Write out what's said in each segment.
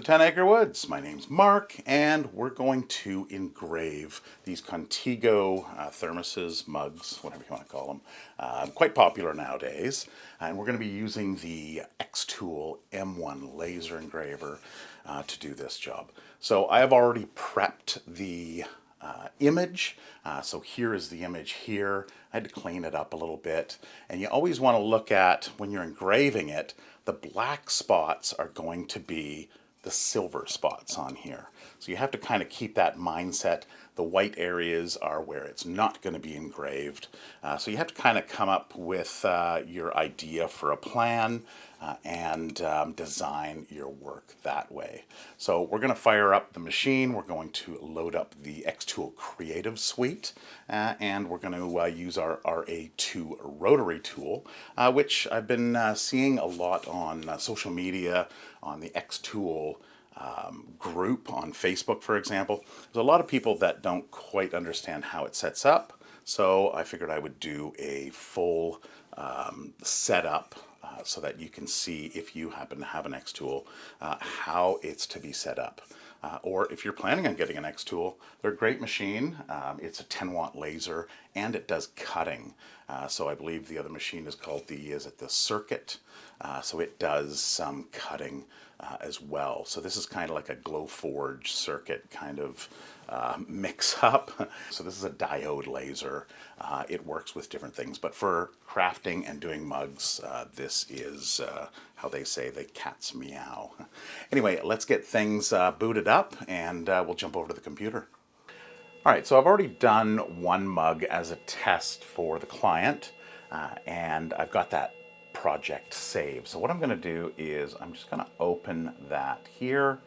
the 10 Acre Woods. My name's Mark, and we're going to engrave these Contigo thermoses, mugs, whatever you want to call them. Quite popular nowadays. And we're going to be using the Xtool M1 laser engraver to do this job. So I have already prepped the image. So here is the image here. I had to clean it up a little bit. And you always want to look at, when you're engraving it, the black spots are going to be the silver spots on here. So you have to kind of keep that mindset. The white areas are where it's not going to be engraved. So you have to kind of come up with your idea for a plan and design your work that way. So we're going to fire up the machine. We're going to load up the Xtool Creative Suite, and we're going to use our RA2 Rotary Tool, which I've been seeing a lot on social media, on the Xtool group on Facebook, for example. There's a lot of people that don't quite understand how it sets up, so I figured I would do a full setup so that you can see, if you happen to have an Xtool, how it's to be set up. Or if you're planning on getting an Xtool, they're a great machine. It's a 10-watt laser, and it does cutting. So I believe the other machine is called the Circuit. So it does some cutting as well. So this is kind of like a Glowforge circuit kind of mix up. So this is a diode laser. It works with different things, but for crafting and doing mugs, this is how they say the cat's meow. Anyway, let's get things booted up, and we'll jump over to the computer. All right, so I've already done one mug as a test for the client, and I've got that project saved. So what I'm going to do is I'm just going to open that here.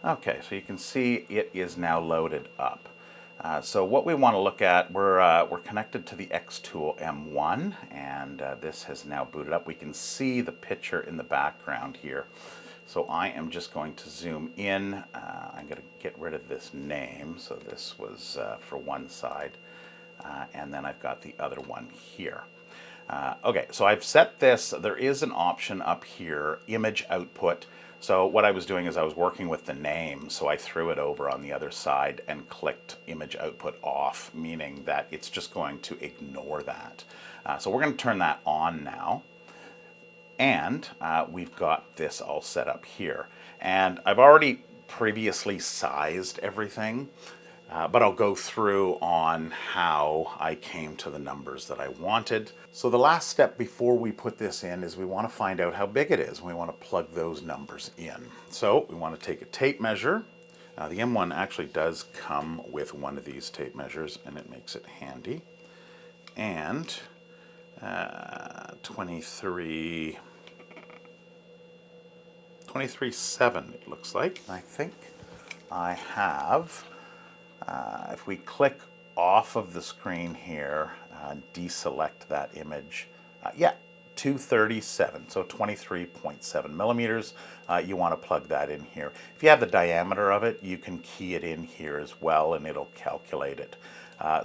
Okay, so you can see it is now loaded up. So what we want to look at, we're connected to the Xtool M1, and this has now booted up. We can see the picture in the background here. So I am just going to zoom in. I'm going to get rid of this name. So this was for one side, and then I've got the other one here. Okay, so I've set this. There is an option up here, image output. So what I was doing is I was working with the name, so I threw it over on the other side and clicked image output off, meaning that it's just going to ignore that. So we're going to turn that on now. And we've got this all set up here. And I've already previously sized everything, but I'll go through on how I came to the numbers that I wanted. So the last step before we put this in is we want to find out how big it is. We want to plug those numbers in. So we want to take a tape measure. The M1 actually does come with one of these tape measures, and it makes it handy. And 23.7 it looks like. I think I have, if we click off of the screen here, deselect that image, yeah, 237, so 23.7 millimeters. You want to plug that in here. If you have the diameter of it, you can key it in here as well, and it'll calculate it.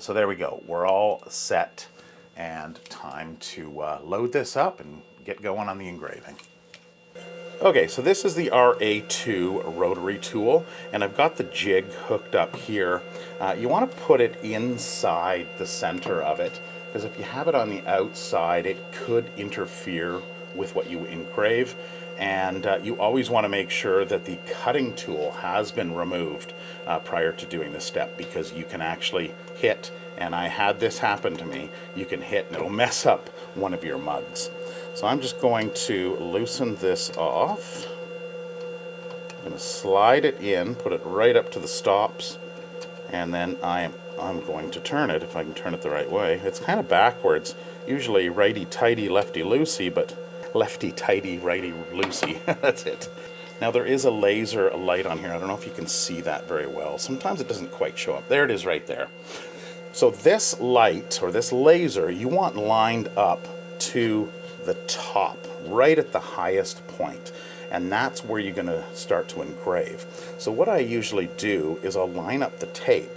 So there we go. We're all set, and time to load this up and get going on the engraving. Okay, so this is the RA2 rotary tool, and I've got the jig hooked up here. You want to put it inside the center of it, because if you have it on the outside, it could interfere with what you engrave. And you always want to make sure that the cutting tool has been removed prior to doing this step, because you can actually hit, and I had this happen to me, you can hit and it'll mess up one of your mugs. So I'm just going to loosen this off. I'm going to slide it in, put it right up to the stops, and then I'm going to turn it, if I can turn it the right way. It's kind of backwards, usually righty-tighty, lefty-loosey, but lefty-tighty, righty-loosey. That's it. Now there is a laser light on here. I don't know if you can see that very well. Sometimes it doesn't quite show up. There it is right there. So this light, or this laser, you want lined up to the top, right at the highest point, and that's where you're going to start to engrave. So what I usually do is I'll line up the tape,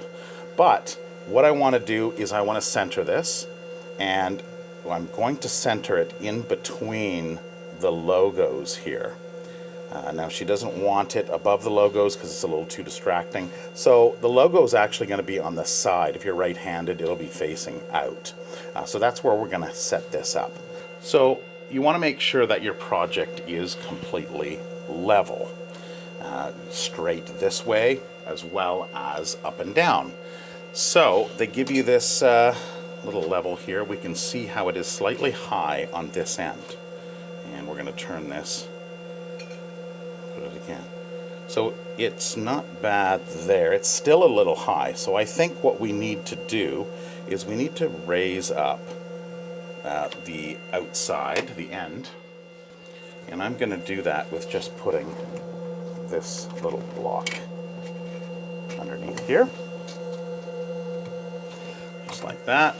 but what I want to do is I want to center this, and I'm going to center it in between the logos here. Now she doesn't want it above the logos because it's a little too distracting. So the logo is actually going to be on the side. If you're right-handed, it'll be facing out. So that's where we're going to set this up. So you want to make sure that your project is completely level. Straight this way as well as up and down. So they give you this little level here. We can see how it is slightly high on this end. And we're going to turn this, put it again. So it's not bad there. It's still a little high. So I think what we need to do is we need to raise up the outside, the end. And I'm going to do that with just putting this little block underneath here. Just like that.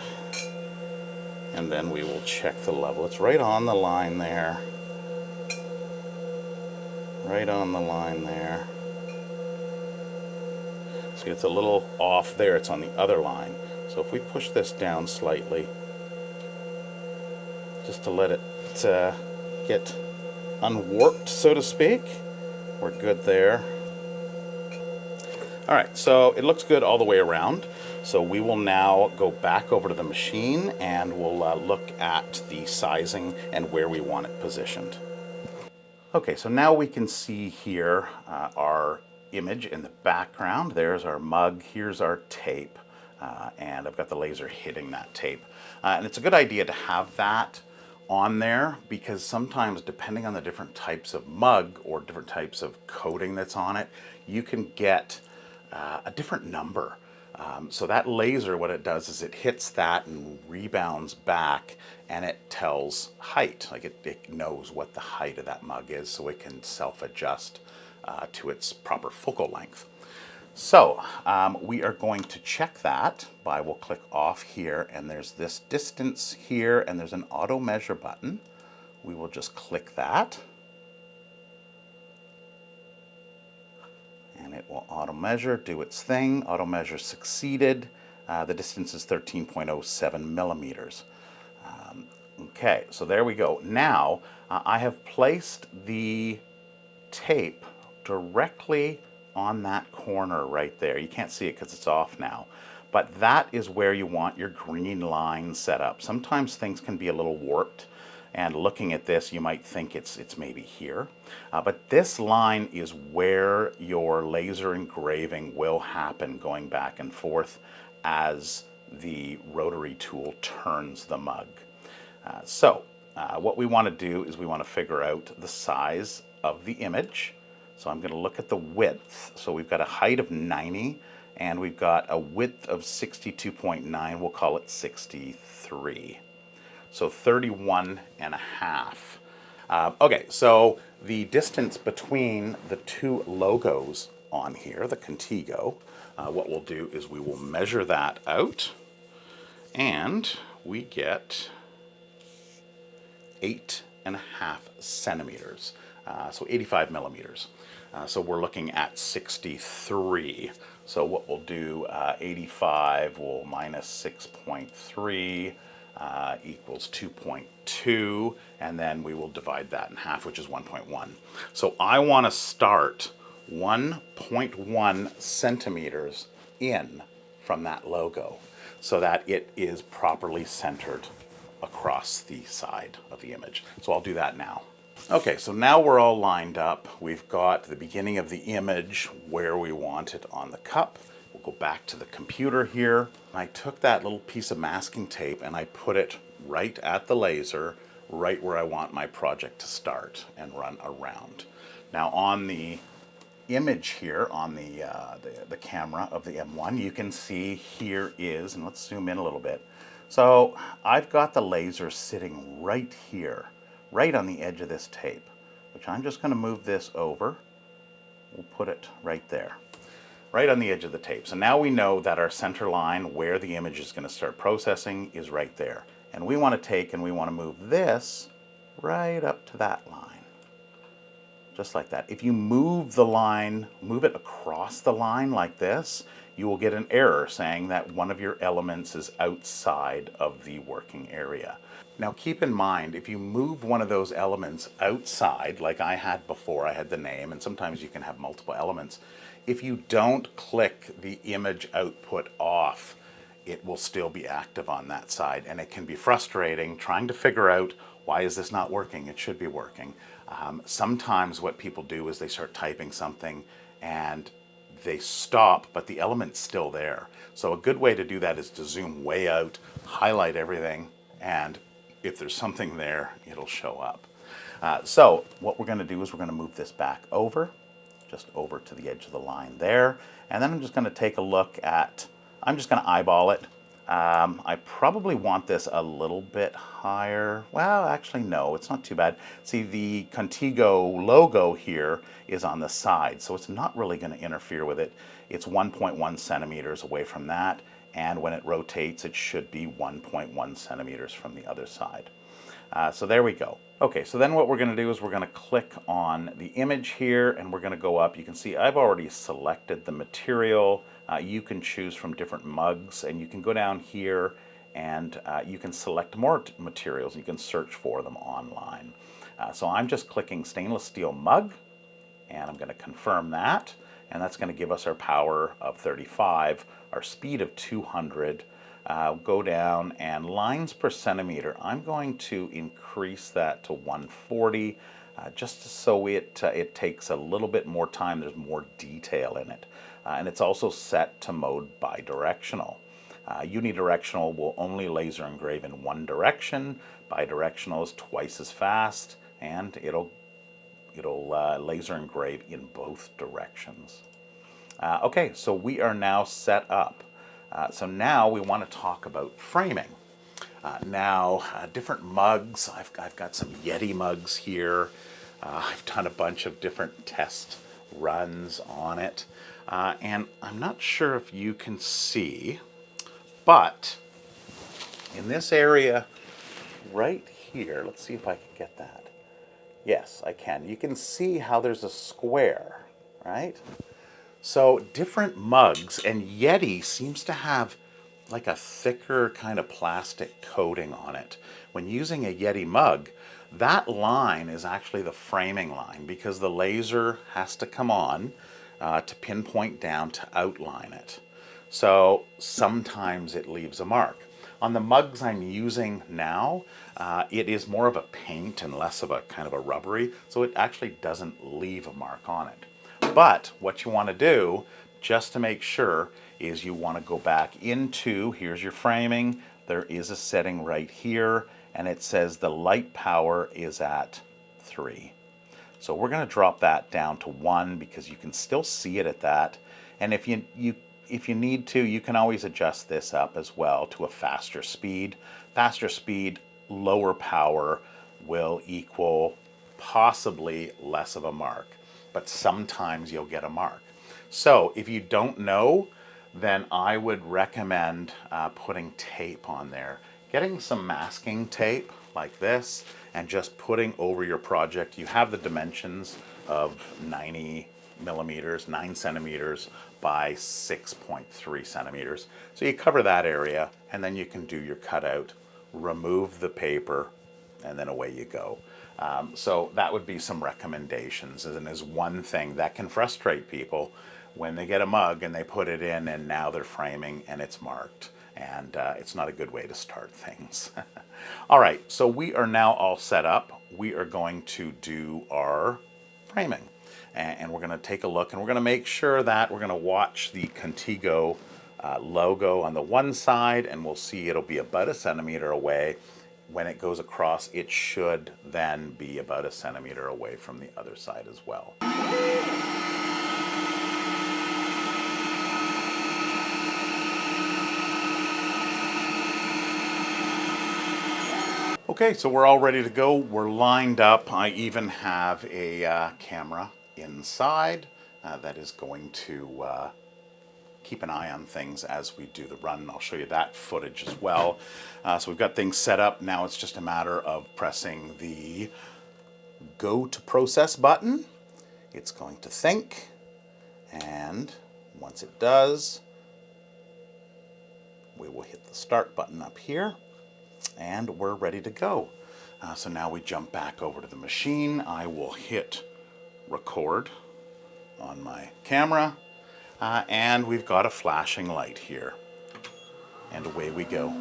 And then we will check the level. It's right on the line there. Right on the line there. See, it's a little off there. It's on the other line. So if we push this down slightly, just to let it get unwarped, so to speak, we're good there. All right, so it looks good all the way around. So we will now go back over to the machine and we'll look at the sizing and where we want it positioned. Okay, so now we can see here our image in the background. There's our mug, here's our tape, and I've got the laser hitting that tape. And it's a good idea to have that on there because sometimes, depending on the different types of mug or different types of coating that's on it, you can get a different number. So that laser, what it does is it hits that and rebounds back, and it tells height. Like it knows what the height of that mug is, so it can self-adjust to its proper focal length. So we are going to check that by, we'll click off here, and there's this distance here, and there's an auto measure button. We will just click that. And it will auto measure, do its thing. Auto measure succeeded. The distance is 13.07 millimeters. Okay, so there we go. Now I have placed the tape directly on that corner right there. You can't see it because it's off now, but that is where you want your green line set up. Sometimes things can be a little warped, and looking at this you might think it's maybe here, but this line is where your laser engraving will happen, going back and forth as the rotary tool turns the mug. So what we want to do is we want to figure out the size of the image. So I'm going to look at the width. So we've got a height of 90 and we've got a width of 62.9. We'll call it 63. So 31 and a half. Okay, so the distance between the two logos on here, the Contigo, what we'll do is we will measure that out, and we get 8.5 centimeters, so 85 millimeters. So we're looking at 63. So what we'll do, 85 will minus 6.3 equals 2.2, and then we will divide that in half, which is 1.1. So I want to start 1.1 centimeters in from that logo so that it is properly centered across the side of the image. So I'll do that now. Okay, so now we're all lined up. We've got the beginning of the image where we want it on the cup. We'll go back to the computer here. I took that little piece of masking tape and I put it right at the laser, right where I want my project to start and run around. Now on the image here on the camera of the M1, you can see here is, and let's zoom in a little bit. So I've got the laser sitting right here, right on the edge of this tape, which I'm just going to move this over. We'll put it right there, right on the edge of the tape. So now we know that our center line where the image is going to start processing is right there. And we want to take and we want to move this right up to that line, just like that. If you move the line, move it across the line like this, you will get an error saying that one of your elements is outside of the working area. Now keep in mind, if you move one of those elements outside, like I had before, I had the name, and sometimes you can have multiple elements. If you don't click the image output off, it will still be active on that side, and it can be frustrating trying to figure out, why is this not working? It should be working. Sometimes what people do is they start typing something and they stop, but the element's still there. So a good way to do that is to zoom way out, highlight everything, and if there's something there, it'll show up. So what we're going to do is we're going to move this back over, just over to the edge of the line there, and then I'm just going to take a look at, I'm just going to eyeball it. I probably want this a little bit higher. Well, actually, no, it's not too bad. See, the Contigo logo here is on the side, so it's not really going to interfere with it. It's 1.1 centimeters away from that, and when it rotates, it should be 1.1 centimeters from the other side. So there we go. Okay, so then what we're going to do is we're going to click on the image here, and we're going to go up. You can see I've already selected the material. You can choose from different mugs, and you can go down here and you can select more materials. You can search for them online. So I'm just clicking stainless steel mug, and I'm going to confirm that, and that's going to give us our power of 35, our speed of 200. Go down, and lines per centimeter, I'm going to increase that to 140, just so it takes a little bit more time. There's more detail in it. And it's also set to mode bidirectional. Unidirectional will only laser engrave in one direction. Bidirectional is twice as fast, and it'll laser engrave in both directions. Okay, so we are now set up. So now we want to talk about framing. Different mugs. I've got some Yeti mugs here. I've done a bunch of different test runs on it. And I'm not sure if you can see, but in this area right here, let's see if I can get that. Yes, I can. You can see how there's a square, right? So different mugs, and Yeti seems to have like a thicker kind of plastic coating on it. When using a Yeti mug, that line is actually the framing line because the laser has to come on to pinpoint down to outline it. So sometimes it leaves a mark. On the mugs I'm using now, it is more of a paint and less of a kind of a rubbery, so it actually doesn't leave a mark on it. But what you want to do, just to make sure, is you want to go back into, here's your framing, there is a setting right here, and it says the light power is at 3. So we're going to drop that down to 1 because you can still see it at that. And if you need to, you can always adjust this up as well to a faster speed. Faster speed, lower power will equal possibly less of a mark, but sometimes you'll get a mark. So if you don't know, then I would recommend putting tape on there. Getting some masking tape like this and just putting over your project. You have the dimensions of 90 millimeters, 9 centimeters by 6.3 centimeters. So you cover that area, and then you can do your cutout, remove the paper, and then away you go. So that would be some recommendations, and is one thing that can frustrate people when they get a mug and they put it in and now they're framing and it's marked, and it's not a good way to start things. All right, so we are now all set up. We are going to do our framing, and we're going to take a look, and we're going to make sure that we're going to watch the Contigo logo on the one side, and we'll see it'll be about 1 centimeter away. When it goes across, it should then be about 1 centimeter away from the other side as well. Okay, so we're all ready to go. We're lined up. I even have a camera inside that is going to keep an eye on things as we do the run. I'll show you that footage as well. So we've got things set up. Now it's just a matter of pressing the Go to Process button, it's going to think, and once it does, we will hit the start button up here, and we're ready to go. So now we jump back over to the machine. I will hit record on my camera, and we've got a flashing light here, and away we go.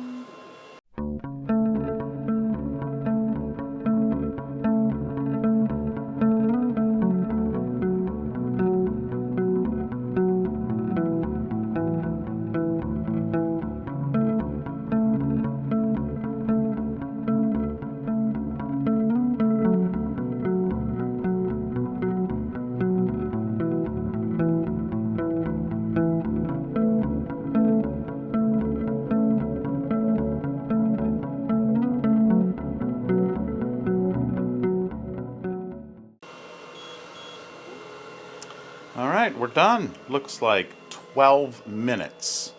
All right, we're done. Looks like 12 minutes.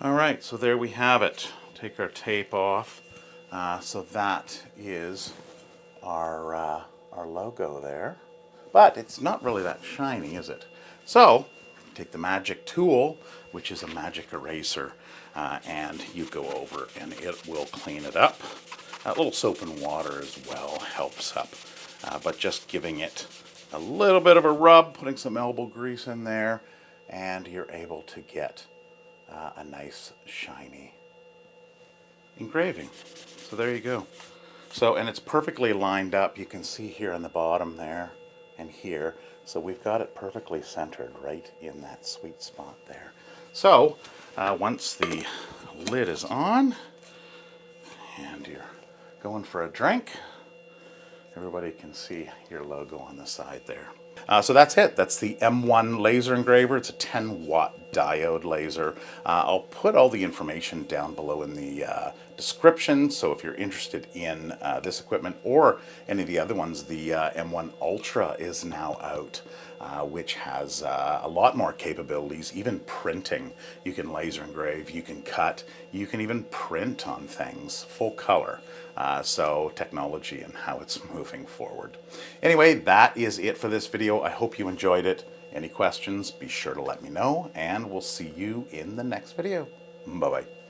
All right, so there we have it. Take our tape off. So that is our logo there. But it's not really that shiny, is it? So take the magic tool, which is a magic eraser, and you go over and it will clean it up. A little soap and water as well helps up. But just giving it a little bit of a rub, putting some elbow grease in there, and you're able to get a nice shiny engraving. So there you go. So, and it's perfectly lined up. You can see here on the bottom there and here. So we've got it perfectly centered right in that sweet spot there. So once the lid is on and you're going for a drink, everybody can see your logo on the side there. So that's it. That's the M1 laser engraver. It's a 10-watt diode laser. I'll put all the information down below in the description. So if you're interested in this equipment or any of the other ones, the M1 Ultra is now out, which has a lot more capabilities, even printing. You can laser engrave, you can cut, you can even print on things, full color. So technology and how it's moving forward. Anyway, that is it for this video. I hope you enjoyed it. Any questions, be sure to let me know, and we'll see you in the next video. Bye-bye.